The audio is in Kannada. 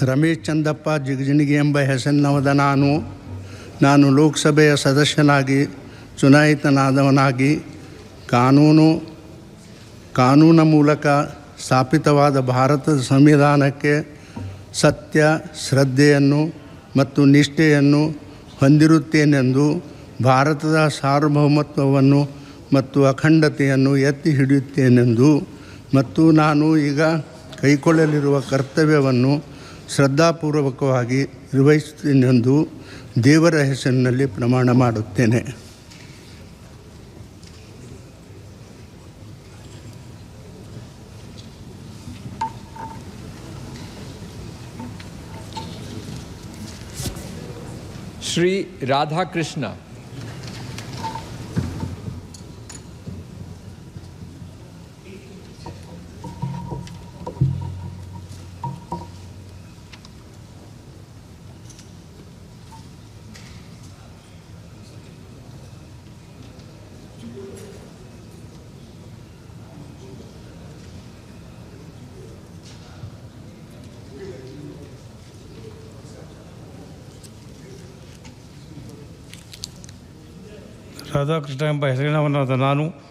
ರಮೇಶ್ ಚಂದಪ್ಪ ಜಿಗಜಿಣಗಿ ಎಂಬ ಹೆಸರಿನವದ ನಾನು ಲೋಕಸಭೆಯ ಸದಸ್ಯನಾಗಿ ಚುನಾಯಿತನಾದವನಾಗಿ ಕಾನೂನು ಮೂಲಕ ಸ್ಥಾಪಿತವಾದ ಭಾರತದ ಸಂವಿಧಾನಕ್ಕೆ ಸತ್ಯ ಶ್ರದ್ಧೆಯನ್ನು ಮತ್ತು ನಿಷ್ಠೆಯನ್ನು ಹೊಂದಿರುತ್ತೇನೆಂದು ಭಾರತದ ಸಾರ್ವಭೌಮತ್ವವನ್ನು ಮತ್ತು ಅಖಂಡತೆಯನ್ನು ಎತ್ತಿ ಹಿಡಿಯುತ್ತೇನೆಂದು ಮತ್ತು ನಾನು ಈಗ ಕೈಗೊಳ್ಳಲಿರುವ ಕರ್ತವ್ಯವನ್ನು ಶ್ರದ್ಧಾಪೂರ್ವಕವಾಗಿ ನಿರ್ವಹಿಸುತ್ತೇನೆಂದು ದೇವರ ಹೆಸರಿನಲ್ಲಿ ಪ್ರಮಾಣ ಮಾಡುತ್ತೇನೆ. ಶ್ರೀ ರಾಧಾಕೃಷ್ಣ. ರಾಧಾಕೃಷ್ಣ ಎಂಬ ಹೆಸರಿನವನಾದ ನಾನು